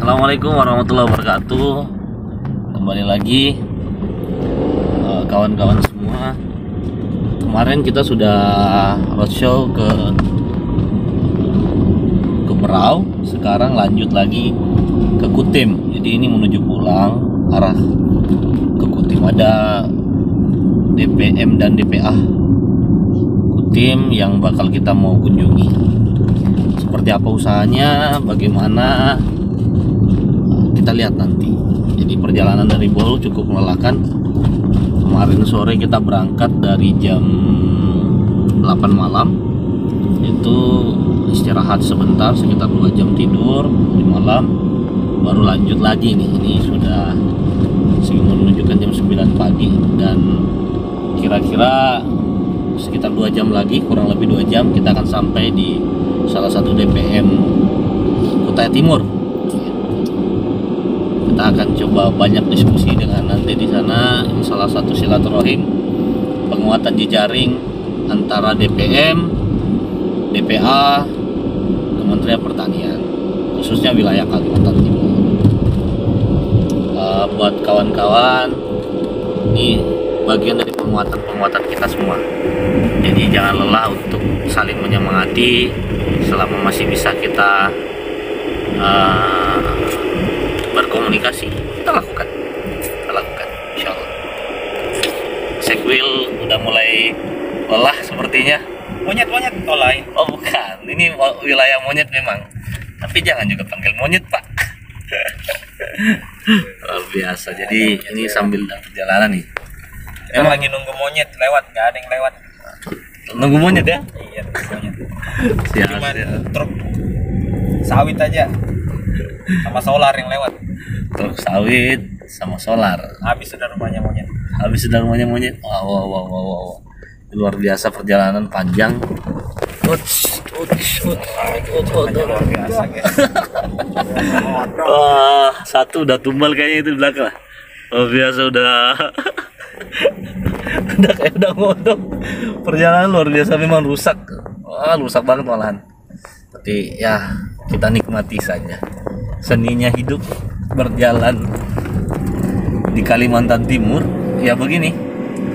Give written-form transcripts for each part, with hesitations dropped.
Assalamualaikum warahmatullahi wabarakatuh. Kembali lagi kawan-kawan semua. Kemarin kita sudah roadshow ke Berau. Sekarang lanjut lagi ke Kutim. Jadi ini menuju pulang arah ke Kutim. Ada DPM dan DPA Kutim yang bakal kita mau kunjungi. Seperti apa usahanya, bagaimana, kita lihat nanti. Jadi perjalanan dari Bolu cukup melelahkan. Kemarin sore kita berangkat dari jam 8 malam. Itu istirahat sebentar sekitar 2 jam tidur di malam, baru lanjut lagi nih. Ini sudah menunjukkan jam 9 pagi dan kira-kira sekitar 2 jam lagi, kurang lebih 2 jam kita akan sampai di salah satu DPM Kutai Timur. Kita akan coba banyak diskusi dengan nanti di sana. Ini salah satu silaturahim penguatan jejaring antara DPM, DPA, Kementerian Pertanian, khususnya wilayah Kalimantan Timur. Buat kawan-kawan, ini bagian dari penguatan kita semua. Jadi jangan lelah untuk saling menyemangati. Selama masih bisa kita berkomunikasi, kita lakukan, insya Allah. Sekwil udah mulai lelah sepertinya. Monyet oh lain. Oh bukan, ini wilayah monyet memang. Tapi jangan juga panggil monyet, Pak. Luar biasa. Jadi ini sambil perjalanan nih. Kita lagi nunggu monyet lewat, nggak ada yang lewat. Nunggu monyet ya? Iya, nunggu monyet. Siap. Truk sawit aja sama solar yang lewat. Truk sawit sama solar. Habis sudah rumahnya monyet. Wow. Luar biasa, perjalanan panjang. Luar biasa, guys. Wah, satu udah tumbal kayaknya itu di belakang. Luar biasa udah. udah ngodok. Perjalanan luar biasa, memang rusak. Wah, rusak banget malahan. Tapi ya kita nikmati saja. Seninya hidup berjalan di Kalimantan Timur ya begini,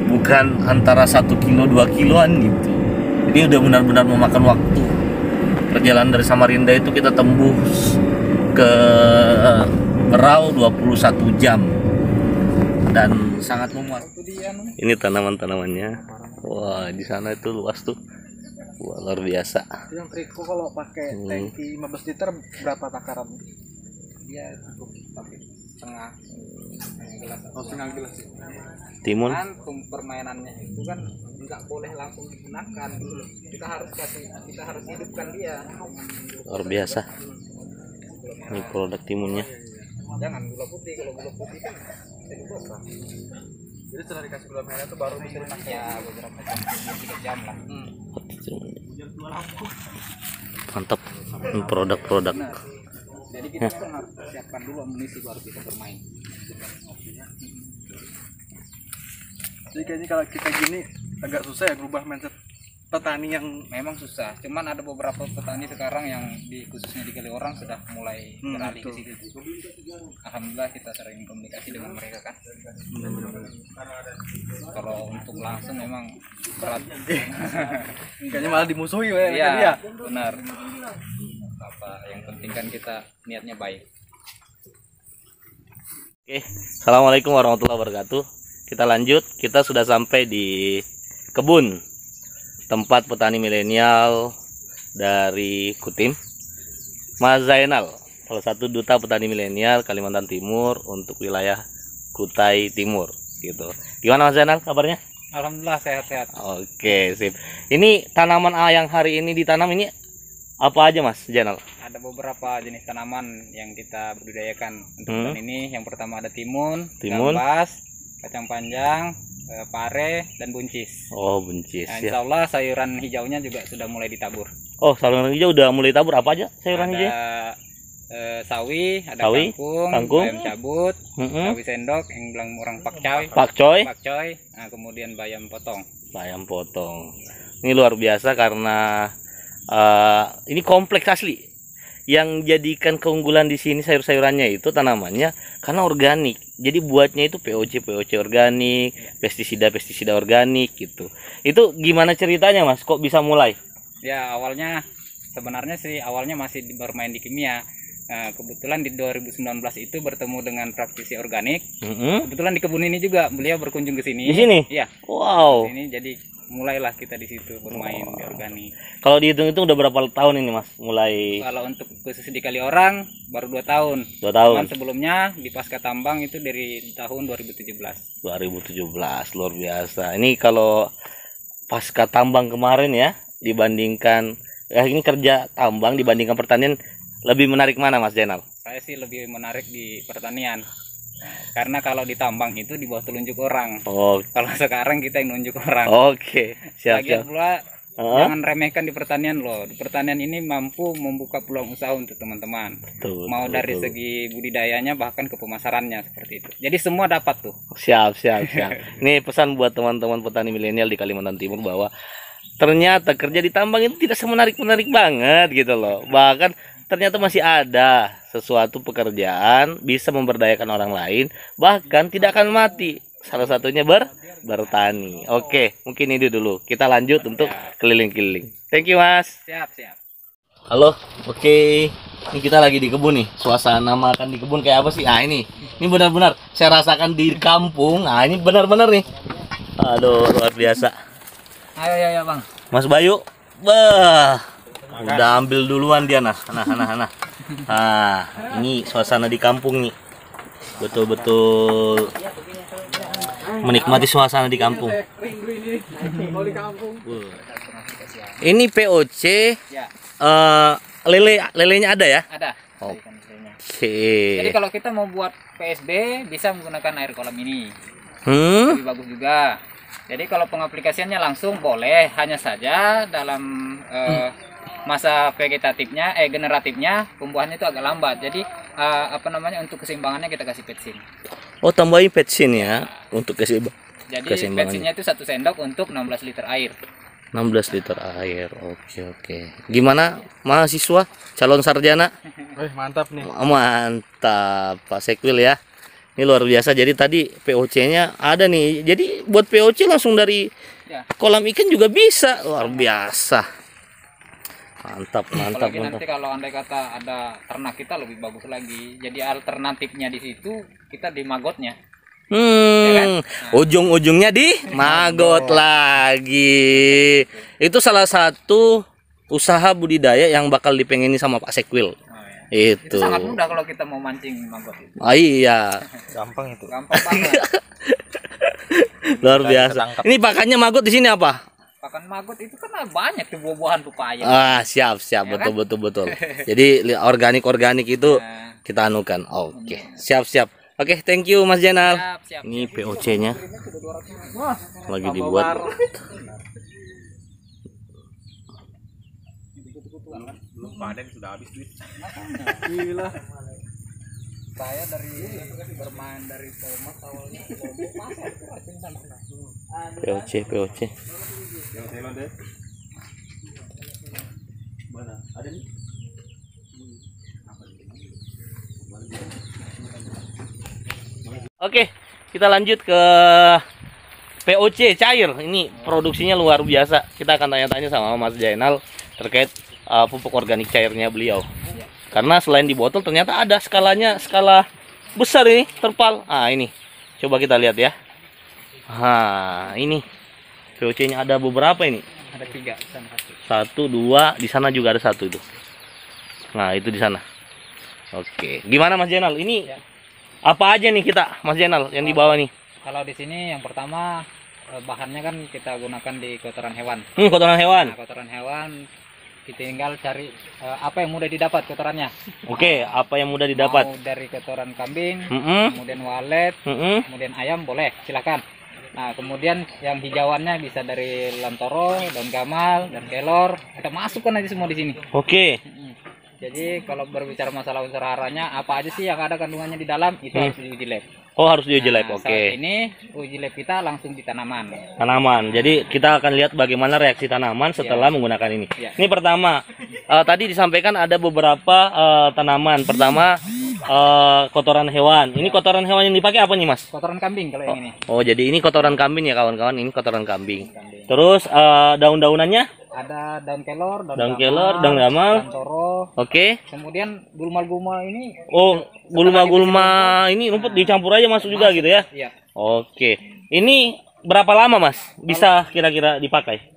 bukan antara 1 kilo 2 kiloan gitu. Ini udah benar-benar memakan waktu. Perjalanan dari Samarinda itu kita tembus ke Berau 21 jam dan sangat memuas. Ini tanaman-tanamannya. Wah, di sana itu luas tuh. Wah, luar biasa. Yang trikku kalau pakai tangki 15 liter berapa takaran? Dia cukup pakai setengah gelas. Setengah gelas. Timun. Kan permainannya itu kan nggak boleh langsung digunakan dulu. Kita harus hidupkan dia. Luar biasa. Ini produk timunnya. Jangan gula putih, kalau gula putih kan bisa dibuat. Jadi setelah dikasih gula merah itu baru bisa dipakai. Ya beberapa jam, 3 jam lah. Mantap. Ini produk-produk. Jadi kita kan harus persiapkan dulu amunisi baru kita bermain. Jadi kayaknya kalau kita gini agak susah ya berubah mindset petani yang Memang susah. Cuman ada beberapa petani sekarang yang khususnya di Kaliorang sudah mulai beralih ke situ. Alhamdulillah kita sering komunikasi dengan mereka kan. Kalau untuk langsung memang berat. kayaknya malah dimusuhi ya. Iya, benar. Apa yang penting kan kita niatnya baik. Oke, assalamualaikum warahmatullahi wabarakatuh. Kita lanjut. Kita sudah sampai di kebun tempat petani milenial dari Kutim. Mas Zainal, salah satu duta petani milenial Kalimantan Timur untuk wilayah Kutai Timur gitu. Gimana Mas Zainal kabarnya? Alhamdulillah sehat-sehat. Oke, sip. Ini tanaman yang hari ini ditanam ini apa aja Mas Zainal? Ada beberapa jenis tanaman yang kita budidayakan untuk bulan ini. Yang pertama ada timun, gambas, kacang panjang, pare, dan buncis. Oh, buncis. Nah, insya Allah sayuran hijaunya juga sudah mulai ditabur. Oh, sayuran hijau udah mulai tabur. Apa aja sayuran hijau? Sawi, ada Sawi, kangkung, bayam cabut, sawi sendok yang bilang orang pakcoy, nah, kemudian bayam potong. Ini luar biasa karena ini kompleks asli. yang jadikan keunggulan di sini sayur-sayurannya itu tanamannya karena organik. Jadi buatnya itu POC organik, pestisida organik gitu. Itu gimana ceritanya Mas? Kok bisa mulai? Ya awalnya sebenarnya sih awalnya masih bermain di kimia. Kebetulan di 2019 itu bertemu dengan praktisi organik. Kebetulan di kebun ini juga beliau berkunjung ke sini. Di sini? Iya. Wow. Ini jadi mulailah kita di situ bermain di organik. Kalau dihitung itu udah berapa tahun ini Mas? Mulai. Kalau untuk khusus di Kaliorang baru 2 tahun. 2 tahun. Cuman sebelumnya di Pasca Tambang itu dari tahun 2017. 2017 luar biasa. Ini kalau Pasca Tambang kemarin ya dibandingkan ini kerja tambang dibandingkan pertanian, lebih menarik mana Mas Zainal? Saya sih lebih menarik di pertanian. Karena kalau di tambang itu di bawah telunjuk orang. Oh. Kalau sekarang kita yang nunjuk orang. Oke, siap. Lagian pula jangan remehkan di pertanian loh. Di pertanian ini mampu membuka peluang usaha untuk teman-teman. Mau dari segi budidayanya bahkan ke pemasarannya seperti itu. Jadi semua dapat tuh. Siap. Ini pesan buat teman-teman petani milenial di Kalimantan Timur bahwa ternyata kerja di tambang itu tidak semenarik-menarik banget gitu loh. Bahkan ternyata masih ada sesuatu pekerjaan bisa memberdayakan orang lain, bahkan tidak akan mati. Salah satunya bertani. Oke, mungkin ini dulu. Kita lanjut untuk keliling-keliling. Thank you Mas. Siap. Halo, oke. Ini kita lagi di kebun nih. Suasana makan di kebun kayak apa sih? Ini benar-benar saya rasakan di kampung. Ini benar-benar nih. Aduh, luar biasa. Ayo Bang. Mas Bayu, udah ambil duluan dia nah. Ini suasana di kampung nih. Betul-betul menikmati suasana di kampung. Ini POC, lelenya ada ya? Ada. Oke. Jadi kalau kita mau buat PSB bisa menggunakan air kolam ini. Lebih bagus juga. Jadi kalau pengaplikasiannya langsung boleh, hanya saja dalam masa vegetatifnya, generatifnya pembuahannya itu agak lambat. Jadi untuk keseimbangannya kita kasih petsin. Oh, tambahin petsin ya untuk keseimbangan. Jadi petsinnya itu 1 sendok untuk 16 liter air. 16 liter air. Oke. Gimana mahasiswa calon sarjana? Mantap nih. Mantap Pak Sekwil ya. Ini luar biasa. Jadi tadi POC-nya ada nih. Jadi buat POC langsung dari kolam ikan juga bisa. Luar biasa. Mantap. Nanti kalau andai kata ada ternak kita lebih bagus lagi. Jadi alternatifnya di situ kita di magotnya. Ya kan? Ujung-ujungnya di magot lagi. Itu salah satu usaha budidaya yang bakal dipengeni sama Pak Sekwil. Itu sangat mudah kalau kita mau mancing maggot itu. Iya. Gampang itu. Gampang banget. Luar biasa. Ini pakannya maggot di sini apa? Pakan maggot itu kan banyak tuh buah-buahan pepaya. Siap. Ya Betul. Jadi organik itu kita anukan. Oke. Siap. Oke, thank you Mas Zainal. Siap. Ini POC-nya lagi dibuat. Panen sudah habis duit. Gila. Saya dari bermain dari tomat awalnya pasar itu racun sama. POC. Mana? Ada nih. Oke, kita lanjut ke POC cair. Ini produksinya luar biasa. Kita akan tanya-tanya sama Mas Zainal terkait pupuk organik cairnya beliau. Karena selain di botol ternyata ada skala besar ini, terpal. Ini. Coba kita lihat ya. Ini POC-nya ada beberapa ini. Ada 3, 1, 2, di sana juga ada 1 itu. Nah, itu di sana. Oke. Gimana Mas Zainal? Ini apa aja nih kita, Mas Zainal, yang dibawa nih? Kalau di sini yang pertama bahannya kan kita gunakan di kotoran hewan. Kotoran hewan. Nah, kotoran hewan kita tinggal cari apa yang mudah didapat kotorannya. Oke, apa yang mudah didapat? Mau dari kotoran kambing, kemudian walet, kemudian ayam boleh, silakan. Nah, kemudian yang hijauannya bisa dari lantoro, daun gamal, dan kelor. Kita masukkan aja semua di sini. Oke. Jadi kalau berbicara masalah unsur haranya, apa aja sih yang ada kandungannya di dalam itu harus diuji lab. Oh, harus diuji lab. Oke. Saat ini uji lab kita langsung di tanaman. Tanaman. Jadi kita akan lihat bagaimana reaksi tanaman setelah menggunakan ini. Ini pertama tadi disampaikan ada beberapa tanaman. Pertama kotoran hewan. Ini kotoran hewan yang dipakai apa nih, Mas? Kotoran kambing kalau yang ini. Oh, jadi ini kotoran kambing ya, kawan-kawan. Ini kotoran kambing. Terus daun-daunannya? Ada daun kelor, Daun kelor, daun gamal. daun toro. Oke. Kemudian gulma-gulma ini. Oh, gulma-gulma ini rumput dicampur aja masuk juga gitu ya? Iya. Oke. Ini berapa lama, Mas? Bisa kira-kira dipakai?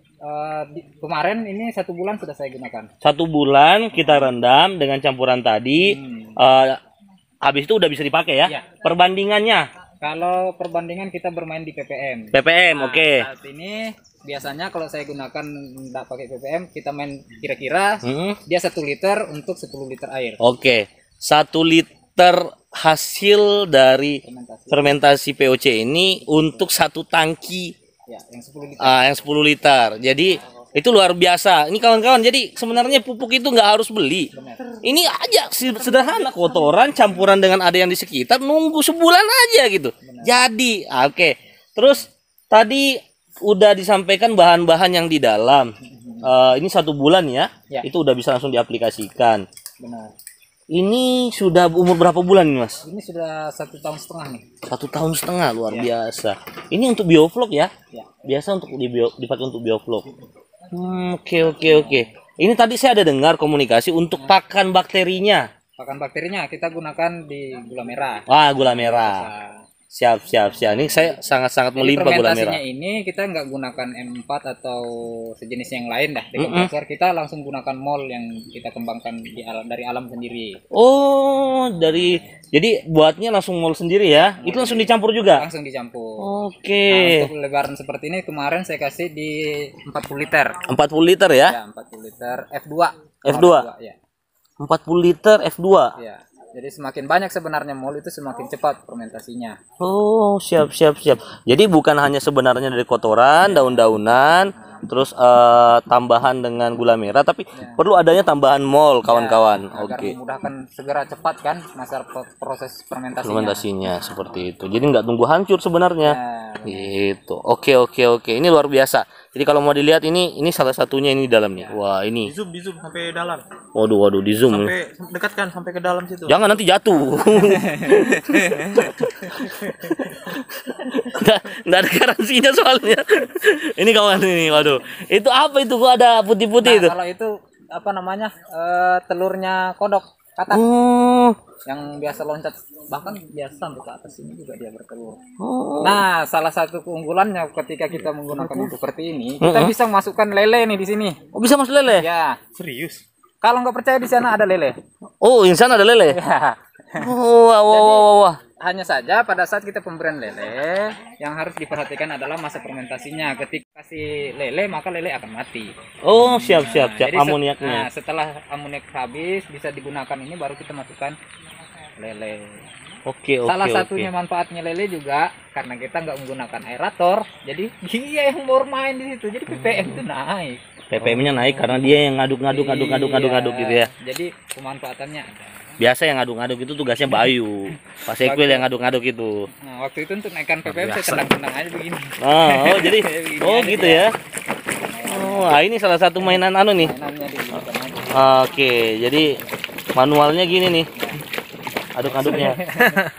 Kemarin ini 1 bulan sudah saya gunakan. 1 bulan kita rendam dengan campuran tadi. Habis itu udah bisa dipakai ya? Iya. Perbandingannya? Kalau perbandingan kita bermain di ppm. ppm, oke. Saat ini biasanya kalau saya gunakan nggak pakai ppm, kita main kira-kira dia 1 liter untuk 10 liter air. Oke. 1 liter hasil dari fermentasi POC ini untuk 1 tangki Ya, yang 10 liter. yang 10 liter. Jadi itu luar biasa. Ini kawan-kawan, jadi sebenarnya pupuk itu nggak harus beli. Benar. Ini aja sederhana, kotoran campuran dengan ada yang di sekitar, nunggu sebulan aja gitu. Jadi, oke. Terus tadi udah disampaikan bahan-bahan yang di dalam. Ini 1 bulan ya, Ya. itu udah bisa langsung diaplikasikan. Benar. Ini sudah umur berapa bulan nih, Mas? Ini sudah 1,5 tahun nih. 1,5 tahun, luar biasa. Ini untuk bioflok ya? Ya. Biasa untuk dipakai untuk bioflok. Oke. Ini tadi saya ada dengar komunikasi untuk pakan bakterinya. Pakan bakterinya kita gunakan di gula merah. Wah, gula merah. Nah, Siap. Ini saya sangat-sangat jadi melimpah gula merah. fermentasinya ini kita nggak gunakan M4 atau sejenis yang lain dah. Di kompresor kita langsung gunakan mol yang kita kembangkan dari alam sendiri. Oh, jadi buatnya langsung mol sendiri ya? Itu langsung dicampur juga? Langsung dicampur. Oke. Nah, untuk lebaran seperti ini kemarin saya kasih di 40 liter. 40 liter ya? Ya, 40 liter F2. F2? Ya. 40 liter F2. Ya. Jadi semakin banyak sebenarnya mol itu semakin cepat fermentasinya. Oh, siap. Jadi bukan hanya sebenarnya dari kotoran, daun-daunan, terus tambahan dengan gula merah, tapi perlu adanya tambahan mol, kawan-kawan. Agar Oke. memudahkan segera cepat kan masa proses fermentasinya. Fermentasinya seperti itu. Jadi nggak tunggu hancur sebenarnya. Nah, Gitu. Oke. Ini luar biasa. Jadi kalau mau dilihat ini salah satunya ini di dalam nih. Wah, ini. Di zoom sampai dalam. Waduh, di zoom. Sampai dekatkan sampai ke dalam situ. Jangan nanti jatuh. Nggak ada garansinya soalnya. Ini kawan ini, waduh. Itu apa itu? Kok ada putih-putih itu? kalau itu apa namanya? Telurnya kodok katak Oh. yang biasa loncat, bahkan biasa sampai ke atas ini juga dia bertelur. Oh. Nah, salah satu keunggulannya ketika kita menggunakan pupuk seperti ini, kita bisa masukkan lele nih di sini. Oh, bisa masuk lele? Ya, Serius. kalau nggak percaya di sana ada lele. Oh, insan ada lele. Ya. Oh, wah. Hanya saja pada saat kita pemberian lele, yang harus diperhatikan adalah masa fermentasinya. Ketika kasih lele, maka lele akan mati. Oh, siap. Jadi Amoniaknya. setelah amoniak habis, bisa digunakan ini baru kita masukkan lele. Oke. Salah satunya manfaatnya lele juga karena kita nggak menggunakan aerator, jadi dia yang bermain di situ. Jadi ppm itu naik. ppm-nya naik karena dia yang ngaduk gitu ya. Jadi pemanfaatannya ada. Biasa yang ngaduk-ngaduk itu tugasnya Bayu. Pas Ekwil yang ngaduk-ngaduk itu. Nah, waktu itu untuk naikkan ppm saya tendang-tendang aja begini. Oh, jadi Begini oh aja gitu dia. ya. Oh, ini salah satu mainan nih. Mainannya di depan aja. Oke, jadi manualnya gini nih. Aduk-aduknya.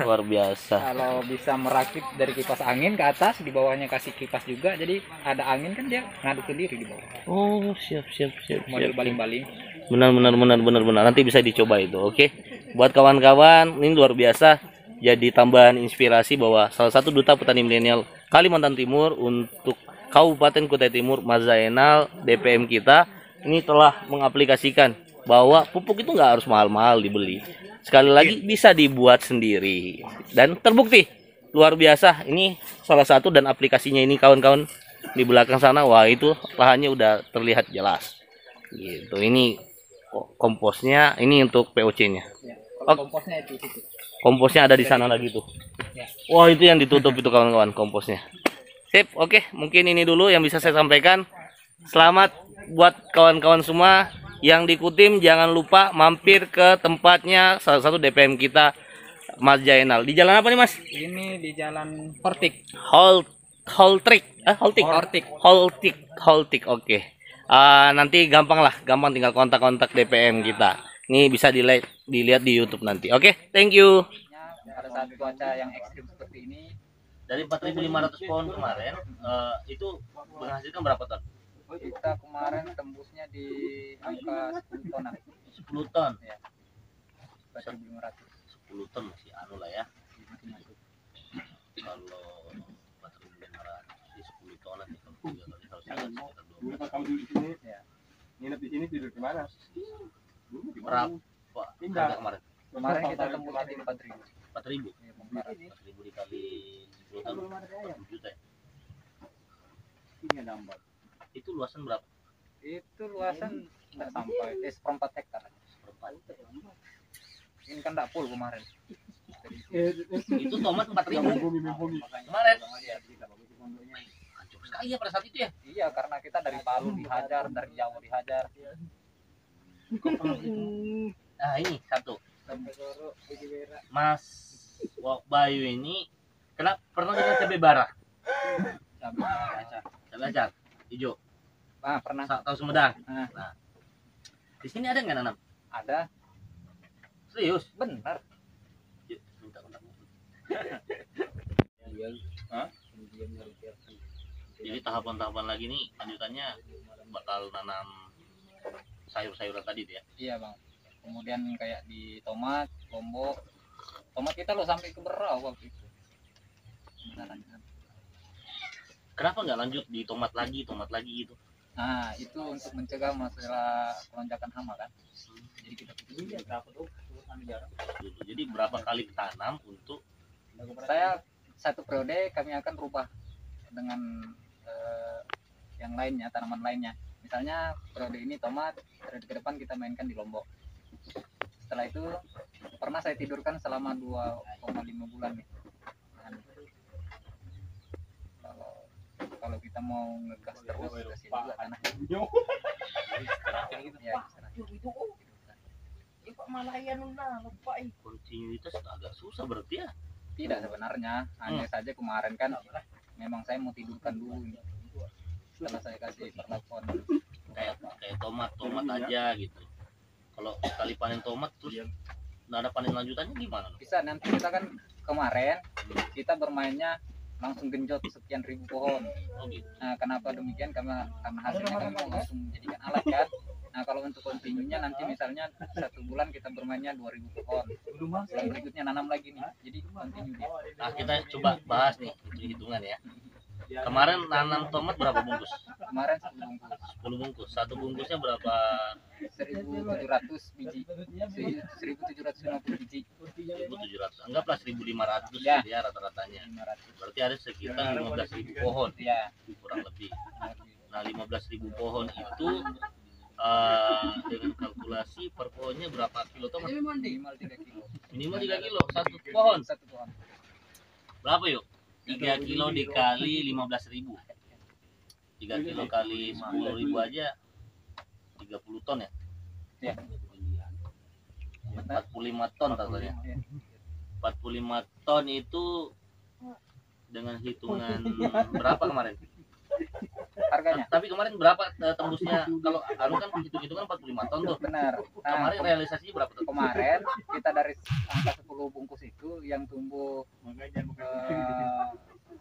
Luar biasa. Kalau bisa merakit dari kipas angin ke atas, di bawahnya kasih kipas juga, jadi ada angin kan dia ngaduk sendiri di bawah. Oh, siap. Model baling-baling. Benar. Nanti bisa dicoba itu. Oke. Buat kawan-kawan, ini luar biasa. Jadi tambahan inspirasi bahwa salah satu duta petani milenial Kalimantan Timur untuk Kabupaten Kutai Timur, Mas Zainal, DPM kita ini telah mengaplikasikan bahwa pupuk itu nggak harus mahal-mahal dibeli. Sekali lagi bisa dibuat sendiri dan terbukti luar biasa. Ini salah satu dan aplikasinya ini kawan-kawan di belakang sana. Wah, itu lahannya udah terlihat jelas. Gitu. Ini komposnya, ini untuk POC-nya. Ya, kalau komposnya itu. Komposnya ada di sana lagi tuh. Ya. Wah, itu yang ditutup itu kawan-kawan komposnya. Sip, oke, mungkin ini dulu yang bisa saya sampaikan. Selamat buat kawan-kawan semua yang di Kutim, jangan lupa mampir ke tempatnya salah satu DPM kita, Mas Zainal. Di jalan apa nih, Mas? Ini di Jalan Hortik. Holtik. Hortik. Holtik. Oke. Nanti gampang tinggal kontak-kontak DPM kita. Ini bisa dilihat di YouTube nanti. Oke, thank you. Pada saat cuaca yang ekstrim seperti ini, Dari 4.500 pohon kemarin, itu menghasilkan berapa ton? kita kemarin tembusnya di angka 10 tonan. 10 ton. Ya. 4.500. 10 ton masih anu lah ya. Kalau 4.500 di 10 tonan itu 3 kali harus sekitar 12. Kamu dulu di sini. Ya. Nginep di sini tidur di mana? Berapa harga kemarin? Kemarin kita tembusnya di 4.000. 4.000. Ya, bongkaran. 4.000 dikali 10 ton 4 juta ya. Itu luasan berapa? Itu luasan nggak sampai seperempat hektar. Ini kan nggak full kemarin. Itu tomat 4.000 kemarin. Hancur sekali ya pada saat itu ya. Iya, karena kita dari Palu dihajar, dari Jawa dihajar. Nah ini satu, Mas Bayu ini pernah dengar cabai barah? Cabai acar hijau. Pernah. Tahu Sumedang. Nah. Nah, di sini ada nggak nanam? Ada, Serius? benar. Yuk, minta kontak. Jadi tahapan-tahapan lagi nih lanjutannya bakal nanam sayur-sayuran tadi tuh ya. Iya bang. Kemudian kayak di tomat, lombok. Tomat kita lo sampai ke Berau waktu itu. Beneran. Kenapa nggak lanjut di tomat lagi gitu? Nah, itu untuk mencegah masalah lonjakan hama kan. Jadi kita Jadi berapa kali tanam untuk saya satu periode kami akan rubah dengan yang lainnya, tanaman lainnya. Misalnya periode ini tomat, periode ke depan kita mainkan di Lombok. Setelah itu pernah saya tidurkan selama 2,5 bulan nih. Kalau kita mau ngegas terus kasih juga tanah. Ya, kontinuitas agak susah berarti ya? tidak sebenarnya, hanya saja kemarin kan memang saya mau tidurkan dulu nih. Setelah saya kasih perlakuan Kayak tomat aja gitu. Kalau sekali panen tomat terus nggak ada panen lanjutannya gimana? bisa, nanti kita kan kemarin kita bermainnya langsung genjot sekian ribu pohon. Oh gitu. Nah, kenapa demikian? Karena hasilnya kan mau langsung menjadikan alat kan. Nah, kalau untuk kontinunya nanti misalnya 1 bulan kita bermainnya 2.000 pohon. Bulan berikutnya nanam lagi nih. Jadi kontinu dia. Nah kita coba bahas nih hitungan ya. Kemarin nanam tomat berapa bungkus? Kemarin 10 bungkus. 10 bungkus. Satu bungkusnya berapa? 1.700 biji. 1.750 biji. 1.700. Anggaplah 1.500 Ya. ya rata-ratanya. 500. Berarti ada sekitar 15.000 pohon Ya. kurang lebih. Nah 15.000 pohon itu dengan kalkulasi per pohonnya berapa kilo tomat? Minimal 3 kilo. Minimal 3 kilo satu pohon. Satu pohon. Berapa yuk? 3 kilo dikali 15.000. 3 kilo kali 10.000 aja 30 ton ya? Ya. 45 ton katanya. Ya. 45 ton itu dengan hitungan berapa kemarin? Harganya Tapi kemarin berapa tembusnya? Kalau anu kan hitung-hitungan 45 ton tuh. benar. Nah, Kemarin realisasinya berapa tuh? kemarin kita dari angka 10 bungkus itu yang tumbuh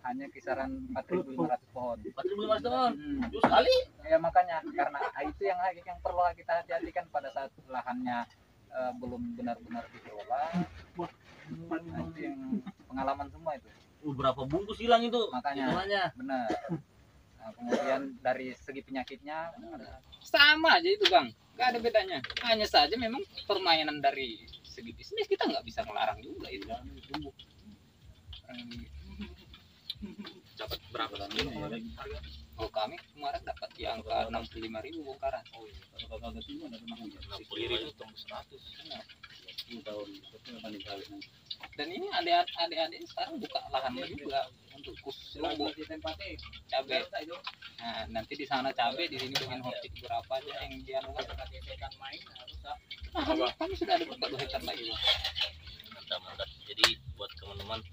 hanya kisaran 4.500 pohon. 4.500 ton. Hmm. Jauh sekali. Ya makanya karena itu yang perlu kita hati-hati kan pada saat lahannya belum benar-benar dikelola. Nah, itu yang pengalaman semua itu. Berapa bungkus hilang itu? Makanya. Hitungannya. Benar. Nah, kemudian dari segi penyakitnya Sama aja itu bang, nggak ada bedanya. Hanya saja memang permainan dari segi bisnis kita nggak bisa melarang juga itu. Dapat berapa tadi? Oh kami kemarin dapat di angka 65.000 bongkaran. Oh iya. Kalau 60.000 tembus 100. Dan ini adik-adik sekarang buka lahannya juga untuk khusus lombok cabai. Nah, nanti di sana cabai, di sini dengan hortik berapa aja yang dia nah, kami sudah ada buka 2 hektar lagi. Mantap. Jadi buat teman-teman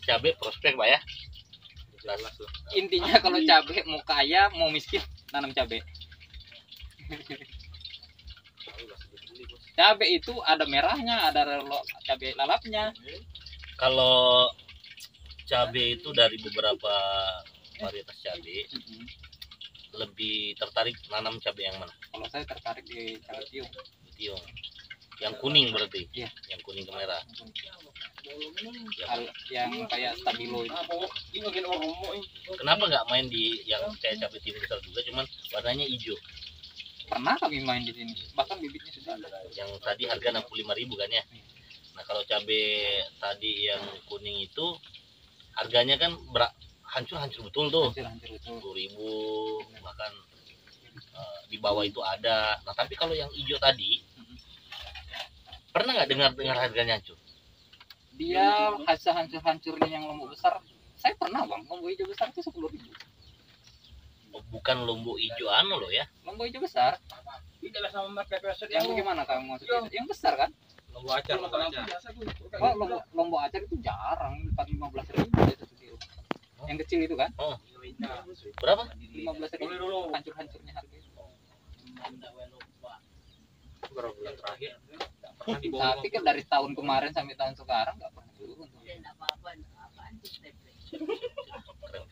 cabai prospek Pak ya. Jelas. Intinya kalau cabai mau kaya mau miskin nanam cabai. Cabai itu ada merahnya, ada cabai lalapnya. Kalau cabai itu dari beberapa varietas cabai, lebih tertarik nanam cabai yang mana? Kalau saya tertarik di cabai tiung. Tiung. Yang kuning berarti? Iya. Yang kuning ke merah. Yang kayak stabilo itu. Kenapa nggak main di yang kayak cabai tiung besar juga, cuman warnanya hijau? Pernah kami main di sini, bahkan bibitnya sudah ada. Yang tadi harga 65.000 kan ya? Nah kalau cabai tadi yang kuning itu harganya kan hancur betul tuh. Hancur betul. 10.000 bahkan di bawah itu ada. Nah tapi kalau yang hijau tadi pernah nggak dengar harganya hancur? Dia hancur-hancurnya yang lombok besar. Saya pernah bang, lombok hijau besar itu 10.000. Bukan lombok hijau anu loh ya? Lombok hijau besar. Yang bagaimana kamu maksudnya? Yang besar kan? Lombok acar. Oh, lombok acar itu jarang, 15.000 ya 1 kilo. Yang kecil itu kan? Oh. Berapa? 15.000 hancur-hancurnya harga. Berapa bulan terakhir? Tapi kan dari tahun kemarin sampai tahun sekarang nggak pernah turun.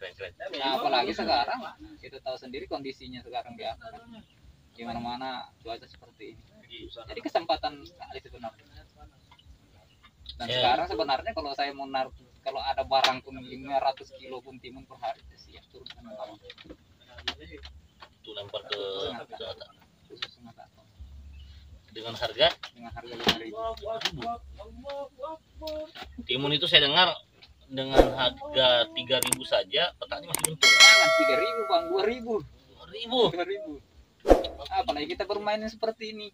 Keren. Nah, apalagi sekarang kita tahu sendiri kondisinya sekarang di apa kan? Di mana-mana cuaca seperti ini. Jadi kesempatan sekali sebenarnya. Dan sekarang sebenarnya kalau saya mau naruh, kalau ada barang pun 500 kilo pun timun per hari siap turun dengan barang. Itu lempar ke atas. Khusus setengah ton. Dengan harga 5.000. timun itu saya dengar dengan harga 3.000 saja petani masih untung. Jangan 3.000 bang, 2.000. 2.000. 2.000. Apalagi kita bermain seperti ini.